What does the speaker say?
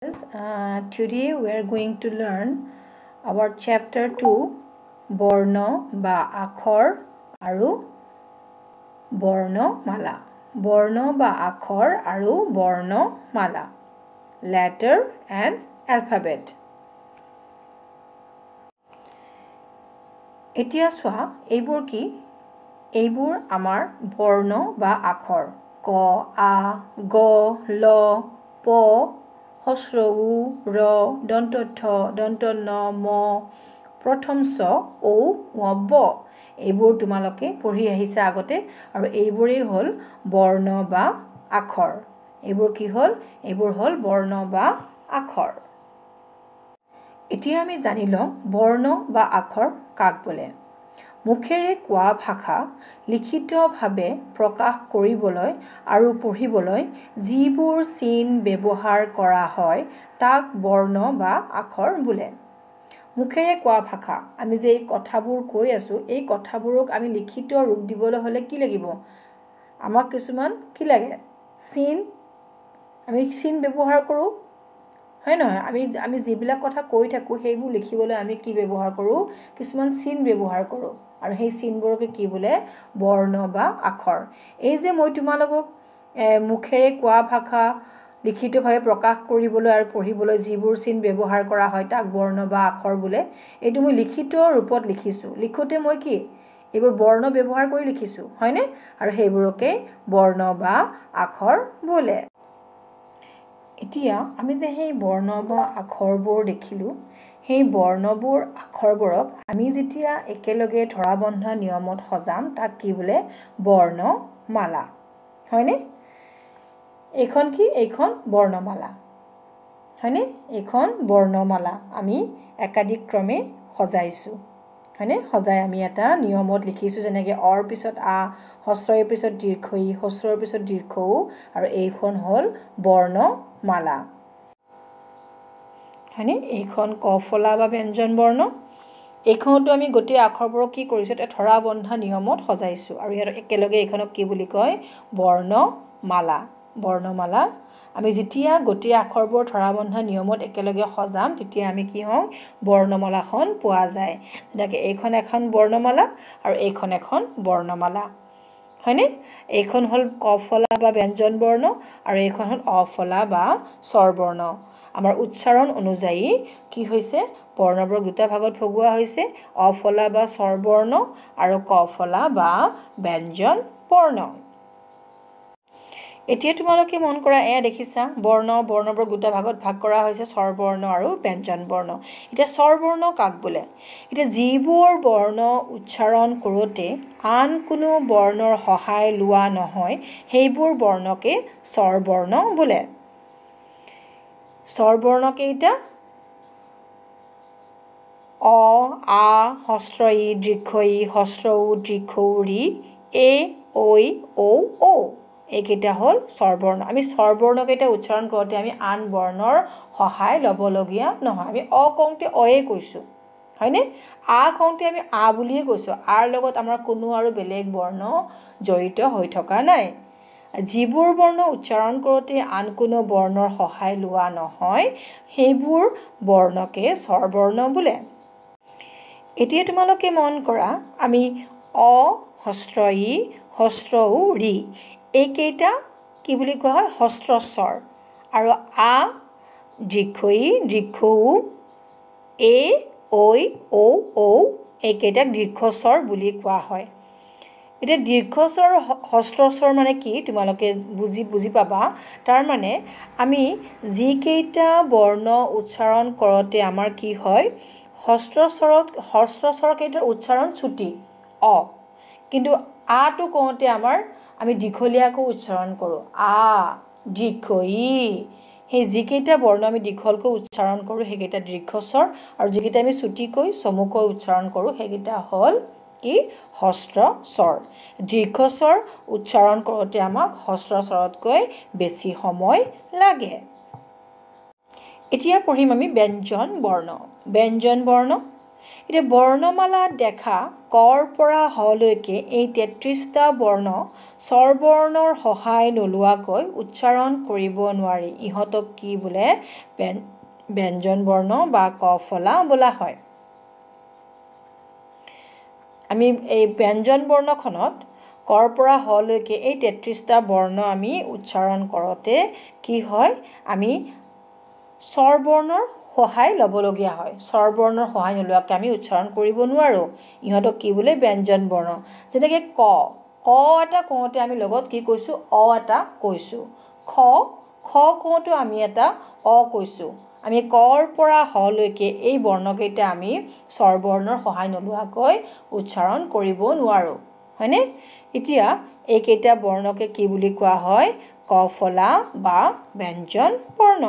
Today we are going to learn our chapter 2 Borno ba Akhor aru Borno Mala. Borno ba Akhor aru Borno Mala. Letter and alphabet. Etia soa eibur ki? Eibur amar Borno ba Akhor. Ko, a, go, lo, po, হস্ৰ উ ৰ দন্ত ঠ দন্ত ন ম প্ৰথম ছ ঔ ব এইবোৰ তোমালোকে পঢ়ি আহিছা আগতে আৰু এইবোৰেই হ'ল বৰ্ণ বা আখৰ এইবোৰ কি হ'ল এইবোৰ হ'ল বৰ্ণ বা আখৰ এতিয়া আমি জানি লওঁ বৰ্ণ বা আখৰ কাক বোলে মুখেৰে কোৱা ভাষা লিখিতভাৱে প্ৰকাশ কৰিবলৈ আৰু পঢ়িবলৈ যিবোৰ চিন ব্যৱহাৰ কৰা হয় তাক বৰ্ণ বা আখৰ বোলে মুখেৰে কোৱা ভাষা আমি যে এই কথাবোৰ কৈ আছো এই কথাবোৰক আমি লিখিত ৰূপ দিবলৈ হলে কি লাগিব আমাক কিছুমান কি লাগে চিন আমি চিন ব্যৱহাৰ কৰো হয় নহয় আমি যিবিলাক কথা কৈ থাকো সেইবোৰ লিখিবলৈ আমি কি ব্যৱহাৰ কৰো কিছুমান চিন ব্যৱহাৰ কৰো আৰু সেই চিনবোৰকে কি বোলে বৰ্ণ বা আখৰ এই যে মই তোমালোকক মুখেৰে কোৱা ভাষা লিখিতভাৱে প্ৰকাশ কৰিবলৈ আৰু পঢ়িবলৈ যিবোৰ চিন ব্যৱহাৰ কৰা হয় তাক বৰ্ণ বা আখৰ বোলে এইটো মই লিখিত ৰূপত লিখিছো লিখোতে মই কি এইবোৰ বৰ্ণ ব্যৱহাৰ কৰি লিখিছো হয়নে আৰু সেইবোৰকে বৰ্ণ বা আখৰ বোলে এতিয়া আমি যে সেই বৰ্ণ বা আখৰবোৰ দেখিলো সেই বৰ্ণবোৰ আখৰবোৰক আমি যেতিয়া একেলগে ধৰা বন্ধা নিয়মত সজাম তাক কি বোলে বৰ্ণমালা হয়নে এইখন কি এইখন বৰ্ণমালা হয়নে এইখন বৰ্ণমালা আমি একাধিক ক্ৰমে সজাইছো হয়নে সজাই আমি এটা নিয়মত লিখিছো যেনেকৈ অৰ পিছত আ হস্ৰৰ পিছত দীৰ্ঘ ই হস্ৰৰ পিছত দীৰ্ঘ উ আৰু এইখন হ'ল বৰ্ণমালা হয়নে এইখন ক ফলা বা ব্যঞ্জন বৰ্ণ এইখনতো আমি গোটেই আখৰবোৰক কি কৰিছো এটা ধৰা বন্ধা নিয়মত সজাইছো আৰু ইয়াৰ একেলগে এইখনক কি বুলি কয় বৰ্ণমালা আমি যেতিয়া গোটেই আখৰবোৰ ধৰা বন্ধা নিয়মত একেলগে সজাম তেতিয়া আমি কি হওঁ বৰ্ণমালাখন পোৱা যায় যেনেকৈ এইখন এখন বৰ্ণমালা আৰু এইখন এখন বৰ্ণমালা হয়নে এইখন হ'ল ক ফলা বা ব্যঞ্জন বৰ্ণ আৰু এইখন হ'ল অ ফলা বা স্বৰ বৰ্ণ আমাৰ উচ্চাৰণ অনুযায়ী কি হৈছে বৰ্ণবোৰ দুটা ভাগত ভগোৱা হৈছে অ ফলা বা স্বৰ বৰ্ণ আৰু ক ফলা বা ব্যঞ্জন বৰ্ণ এতিয়া তোমালোকে মন কৰা এয়া দেখিছা বৰ্ণবোৰ দুটা ভাগত ভাগ কৰা হৈছে স্বৰ বৰ্ণ আৰু ব্যঞ্জন বৰ্ণ এতিয়া স্বৰ বৰ্ণ কাক বোলে এতিয়া যিবোৰ বৰ্ণ উচ্চাৰণ কৰোঁতে আন কোনো বৰ্ণৰ সহায় লোৱা নহয় সেইবোৰ বৰ্ণকে স্বৰ বৰ্ণ বোলে স্বৰ বৰ্ণ কেইটা অ আ হস্ৰ ই দীৰ্ঘ ই হস্ৰ উ দীৰ্ঘ উ ৰি এ ঐ ঔ ঔ এইকেইটা হ'ল স্বৰ বৰ্ণ আমি স্বৰ বৰ্ণকেইটা উচ্চাৰণ কৰোঁতে আমি আন বৰ্ণৰ সহায় ল'বলগীয়া নহয় আমি অ কওঁতে অয়ে কৈছোঁ হয়নে আ কওঁতে আমি আ বুলিয়ে কৈছোঁ আৰ লগত আমাৰ কোনো আৰু বেলেগ বৰ্ণ জড়িত হৈ থকা নাই যিবোৰ বৰ্ণ উচ্চাৰণ কৰোঁতে আন কোনো বৰ্ণৰ সহায় লোৱা নহয় সেইবোৰ বৰ্ণকে স্বৰ বৰ্ণ বোলে এতিয়া তোমালোকে মন কৰা আমি অ হস্ৰ ই হস্ৰ উ ৰি এইকেইটা কি বুলি কোৱা হয় হস্ৰস্বৰ আৰু আ দীৰ্ঘ ই দীৰ্ঘ উ এ ঐ ঔ ঔ এইকেইটাক দীৰ্ঘস্বৰ বুলি কোৱা হয় এতিয়া দীৰ্ঘস্বৰ হস্ৰস্বৰ মানে কি তোমালোকে বুজি পাবা তাৰ মানে আমি যিকেইটা বৰ্ণ উচ্চাৰণ কৰোঁতে আমাৰ কি হয় হস্ৰস্বৰ কেইটাৰ উচ্চাৰণ ছুটি অ কিন্তু আটো কওঁতে আমাৰ আমি দীঘলীয়াকৈ উচ্চাৰণ কৰোঁ আ দীৰ্ঘ ই সেই যিকেইটা বৰ্ণ আমি দীঘলকৈ উচ্চাৰণ কৰোঁ সেইকেইটা দীৰ্ঘস্বৰ আৰু যিকেইটা আমি ছুটিকৈ চমুকৈ উচ্চাৰণ কৰোঁ সেইকেইটা হ'ল কি হস্ৰস্বৰ দীৰ্ঘস্বৰ উচ্চাৰণ কৰোঁতে আমাক হস্ৰস্বৰতকৈ বেছি সময় লাগে এতিয়া পঢ়িম আমি ব্যঞ্জন বৰ্ণ এতিয়া বৰ্ণমালাত দেখা কৰ পৰা হলৈকে এই ৩৩টা বৰ্ণ স্বৰবৰ্ণৰ সহায় নোলোৱাকৈ উচ্চাৰণ কৰিব নোৱাৰি। ইহঁতক কি বোলে? ব্যঞ্জন বৰ্ণ বা ক ফলা বোলা হয়। আমি এই ব্যঞ্জন বৰ্ণখনত কৰ পৰা হলৈকে এই ৩৩টা বৰ্ণ আমি উচ্চাৰণ কৰোঁতে কি হয়? আমি স্বৰবৰ্ণৰ সহায় ল'বলগীয়া হয়। স্বৰবৰ্ণৰ সহায় নোলোৱাকৈ আমি উচ্চাৰণ কৰিব নোৱাৰোঁ। ইহঁতক কি বোলে? ব্যঞ্জন বৰ্ণ। যেনেকৈ ক এটা কওঁতে আমি লগত কি কৈছোঁ? অ এটা কৈছোঁ। খ কওঁতেও আমি এটা অ কৈছোঁ। আমি কৰ পৰা হলৈকে এই বৰ্ণকেইটা আমি স্বৰবৰ্ণৰ সহায় নোলোৱাকৈ উচ্চাৰণ কৰিব নোৱাৰোঁ, হয়নে? এতিয়া এইকেইটা বৰ্ণকে কি বুলি কোৱা হয়? ক ফলা বা ব্যঞ্জন বৰ্ণ।